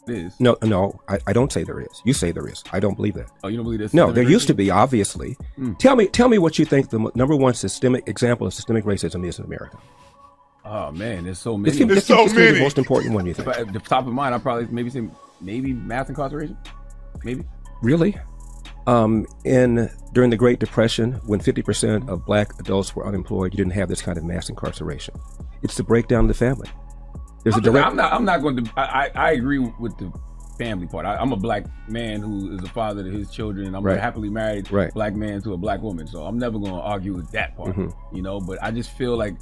is. No, I don't say there is. You say there is. I don't believe that. Oh, you don't believe this? No, there used to be, obviously. Tell me what you think the number one systemic example of systemic racism is in America. Oh man, there's so many. There's so many. The most important one, you think? But at the top of mind, I probably maybe say mass incarceration. Maybe. Really? During the Great Depression, when 50% of black adults were unemployed, you didn't have this kind of mass incarceration. It's the breakdown of the family. There's I'm not going to. I agree with the family part. I'm a black man who is a father to his children. I'm a happily married black man to a black woman. So I'm never going to argue with that part. You know, but I just feel like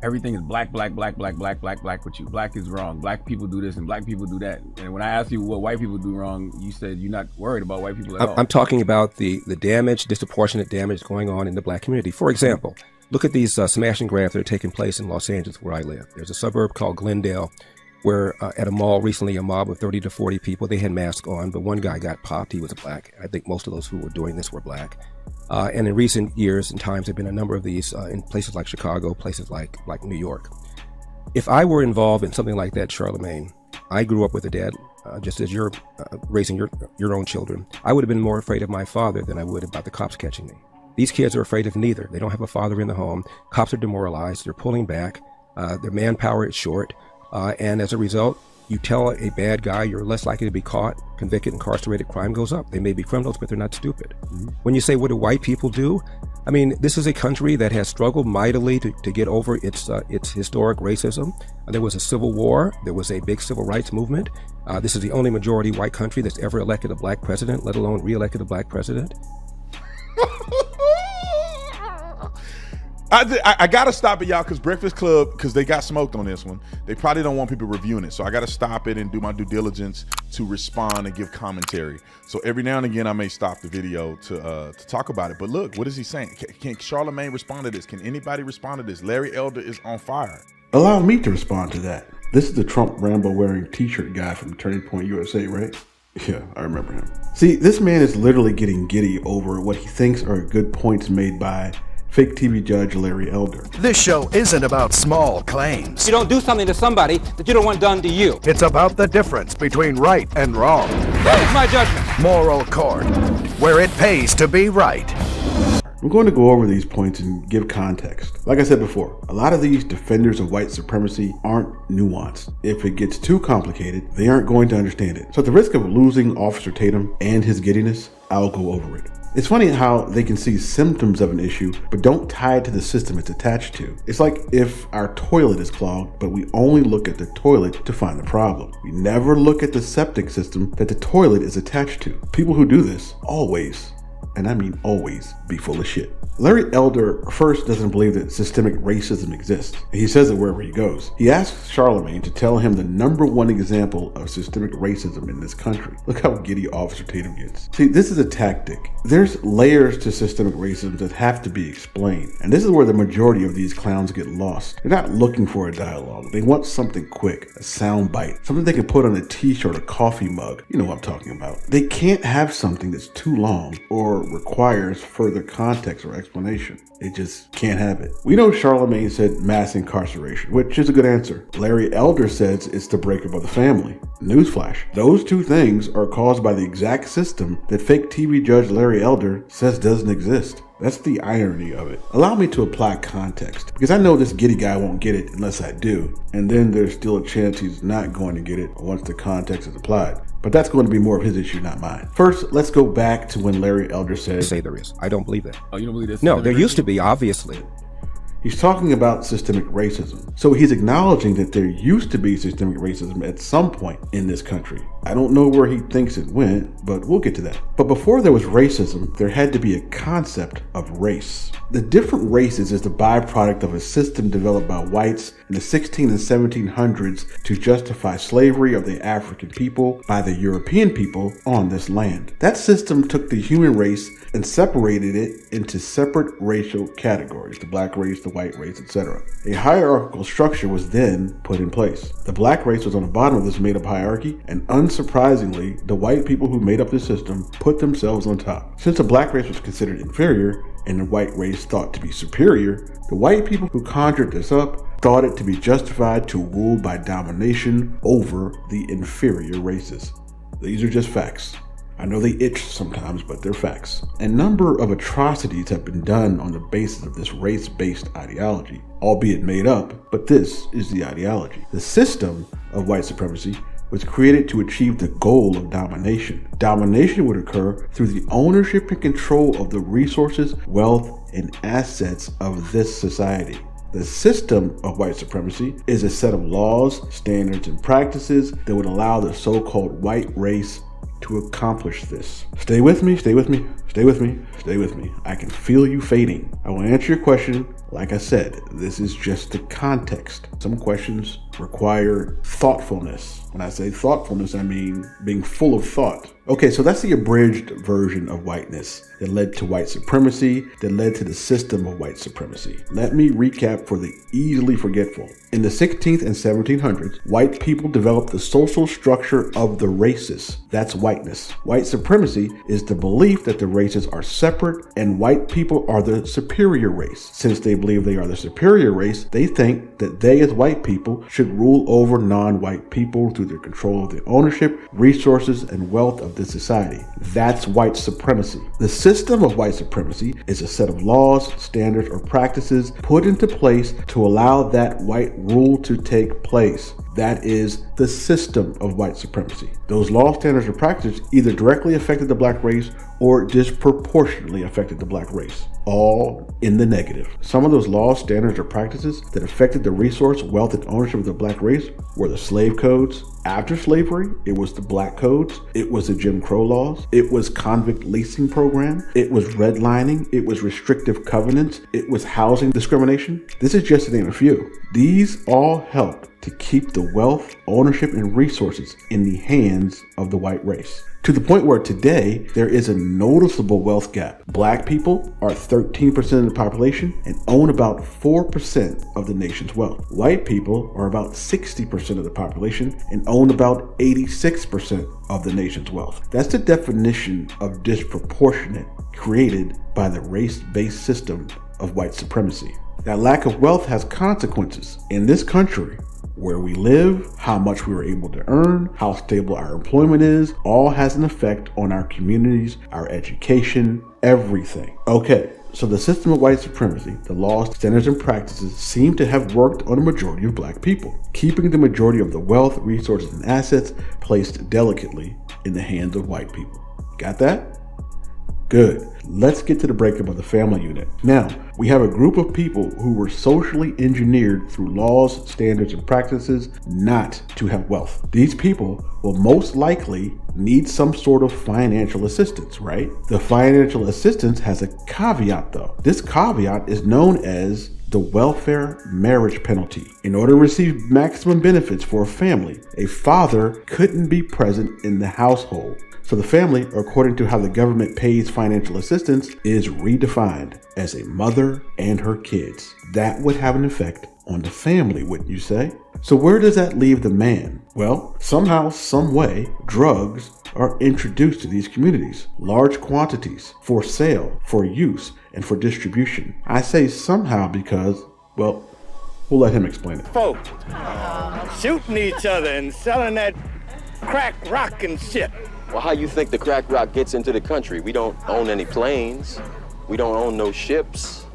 everything is black with you. Black is wrong. Black people do this and black people do that. And when I asked you what white people do wrong, you said you're not worried about white people at all. I'm talking about the damage, disproportionate damage going on in the black community. For example, look at these smash and grabs that are taking place in Los Angeles, where I live. There's a suburb called Glendale, where at a mall recently, a mob of 30 to 40 people, they had masks on, but one guy got popped. He was black. I think most of those who were doing this were black. And in recent years and times, there have been a number of these in places like Chicago, places like New York. If I were involved in something like that, Charlemagne, I grew up with a dad, just as you're raising your own children. I would have been more afraid of my father than I would about the cops catching me. These kids are afraid of neither. They don't have a father in the home. Cops are demoralized. They're pulling back. Their manpower is short. And as a result, you tell a bad guy you're less likely to be caught, convicted, incarcerated, crime goes up. They may be criminals, but they're not stupid. When you say, what do white people do? I mean, this is a country that has struggled mightily to get over its historic racism. There was a civil war. There was a big civil rights movement. This is the only majority white country that's ever elected a black president, let alone re-elected a black president. I gotta stop it, y'all, because Breakfast Club, because they got smoked on this one. They probably don't want people reviewing it, so I gotta stop it and do my due diligence to respond and give commentary. So every now and again, I may stop the video to talk about it. But look, what is he saying? Can Charlemagne respond to this? Can anybody respond to this? Larry Elder is on fire. Allow me to respond to that. This is the Trump Rambo wearing t-shirt guy from Turning Point USA, right? Yeah, I remember him. See, this man is literally getting giddy over what he thinks are good points made by fake TV judge Larry Elder. This show isn't about small claims. You don't do something to somebody that you don't want done to you. It's about the difference between right and wrong. It's my judgment. Moral court, where it pays to be right. I'm going to go over these points and give context. Like I said before, a lot of these defenders of white supremacy aren't nuanced. If it gets too complicated, they aren't going to understand it. So at the risk of losing Officer Tatum and his giddiness, I'll go over it. It's funny how they can see symptoms of an issue, but don't tie it to the system it's attached to. It's like if our toilet is clogged, but we only look at the toilet to find the problem. We never look at the septic system that the toilet is attached to. People who do this always, and I mean always, be full of shit. Larry Elder first doesn't believe that systemic racism exists. He says it wherever he goes. He asks Charlemagne to tell him the number one example of systemic racism in this country. Look how giddy Officer Tatum gets. See, this is a tactic. There's layers to systemic racism that have to be explained. And this is where the majority of these clowns get lost. They're not looking for a dialogue. They want something quick, a sound bite, something they can put on a t-shirt or coffee mug. You know what I'm talking about. They can't have something that's too long or requires further context or explanation. They just can't have it. We know Charlemagne said mass incarceration, which is a good answer. Larry Elder says it's the breakup of the family. Newsflash, those two things are caused by the exact system that fake TV judge Larry Elder says doesn't exist. That's the irony of it. Allow me to apply context, because I know this giddy guy won't get it unless I do, and then there's still a chance he's not going to get it once the context is applied. But that's going to be more of his issue, not mine. First, let's go back to when Larry Elder said... Say there is. I don't believe that. Oh, you don't believe this? No, there used to be, obviously. He's talking about systemic racism. So he's acknowledging that there used to be systemic racism at some point in this country. I don't know where he thinks it went, but we'll get to that. But before there was racism, there had to be a concept of race. The different races is the byproduct of a system developed by whites in the 16 and 1700s to justify slavery of the African people by the European people on this land. That system took the human race and separated it into separate racial categories: the black race, the the white race, etc. A hierarchical structure was then put in place. The black race was on the bottom of this made-up hierarchy, and unsurprisingly, the white people who made up this system put themselves on top. Since the black race was considered inferior, and the white race thought to be superior, the white people who conjured this up thought it to be justified to rule by domination over the inferior races. These are just facts. I know they itch sometimes, but they're facts. A number of atrocities have been done on the basis of this race-based ideology, albeit made up, but this is the ideology. The system of white supremacy was created to achieve the goal of domination. Domination would occur through the ownership and control of the resources, wealth, and assets of this society. The system of white supremacy is a set of laws, standards, and practices that would allow the so-called white race to accomplish this. Stay with me, stay with me, stay with me, stay with me. I can feel you fading. I will answer your question. Like I said, this is just the context. Some questions require thoughtfulness. When I say thoughtfulness, I mean being full of thought. Okay, so that's the abridged version of whiteness that led to white supremacy, that led to the system of white supremacy. Let me recap for the easily forgetful. In the 16th and 1700s, white people developed the social structure of the races. That's whiteness. White supremacy is the belief that the races are separate and white people are the superior race. Since they believe they are the superior race, they think that they as white people should rule over non-white people through their control of the ownership, resources, and wealth of this society. That's white supremacy. The system of white supremacy is a set of laws, standards, or practices put into place to allow that white rule to take place. That is the system of white supremacy. Those laws, standards, or practices either directly affected the black race or disproportionately affected the black race, all in the negative. Some of those laws, standards, or practices that affected the resource, wealth, and ownership of the black race were the slave codes. After slavery, it was the black codes, it was the Jim Crow laws, it was convict leasing program, it was redlining, it was restrictive covenants, it was housing discrimination. This is just to name a few. These all helped to keep the wealth, ownership, and resources in the hands of the white race. To the point where today, there is a noticeable wealth gap. Black people are 13% of the population and own about 4% of the nation's wealth. White people are about 60% of the population and own about 86% of the nation's wealth. That's the definition of disproportionate created by the race-based system of white supremacy. That lack of wealth has consequences. In this country, where we live, how much we were able to earn, how stable our employment is, all has an effect on our communities, our education, everything. Okay, so the system of white supremacy, the laws, standards, and practices seem to have worked on a majority of black people, keeping the majority of the wealth, resources, and assets placed delicately in the hands of white people. Got that? Good. Let's get to the breakup of the family unit. Now, we have a group of people who were socially engineered through laws, standards, and practices not to have wealth. These people will most likely need some sort of financial assistance, right? The financial assistance has a caveat though. This caveat is known as the welfare marriage penalty. In order to receive maximum benefits for a family, a father couldn't be present in the household. So the family, according to how the government pays financial assistance, is redefined as a mother and her kids. That would have an effect on the family, wouldn't you say? So where does that leave the man? Well, somehow, some way, drugs are introduced to these communities. Large quantities for sale, for use, and for distribution. I say somehow because, well, we'll let him explain it. Folks shooting each other and selling that crack rock and shit. Well, how you think the crack rock gets into the country? We don't own any planes. We don't own no ships.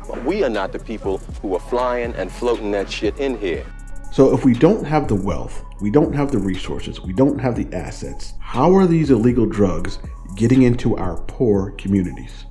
But we are not the people who are flying and floating that shit in here. So if we don't have the wealth, we don't have the resources, we don't have the assets, how are these illegal drugs getting into our poor communities?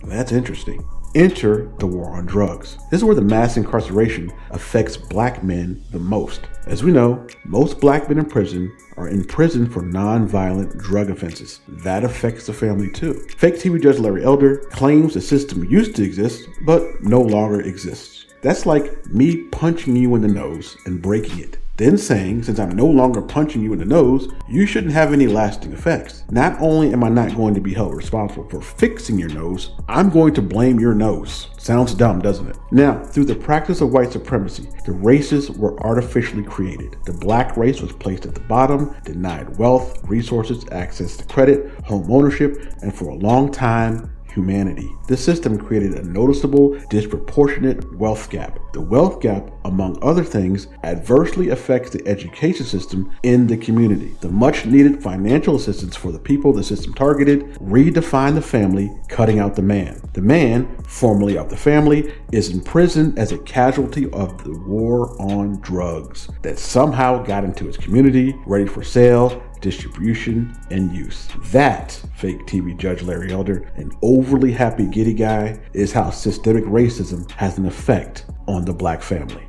That's interesting. Enter the war on drugs. This is where the mass incarceration affects black men the most. As we know, most black men in prison are in prison for non-violent drug offenses. That affects the family too. Fake TV judge Larry Elder claims the system used to exist, but no longer exists. That's like me punching you in the nose and breaking it. then saying, since I'm no longer punching you in the nose, you shouldn't have any lasting effects. Not only am I not going to be held responsible for fixing your nose, I'm going to blame your nose. Sounds dumb, doesn't it? Now, through the practice of white supremacy, the races were artificially created. The black race was placed at the bottom, denied wealth, resources, access to credit, home ownership, and for a long time, humanity. This system created a noticeable, disproportionate wealth gap. The wealth gap, among other things, adversely affects the education system in the community. The much needed financial assistance for the people the system targeted redefined the family, cutting out the man. The man, formerly of the family, is imprisoned as a casualty of the war on drugs that somehow got into his community, ready for sale, distribution, and use. That, fake TV Judge Larry Elder, an overly happy giddy guy, is how systemic racism has an effect on the black family.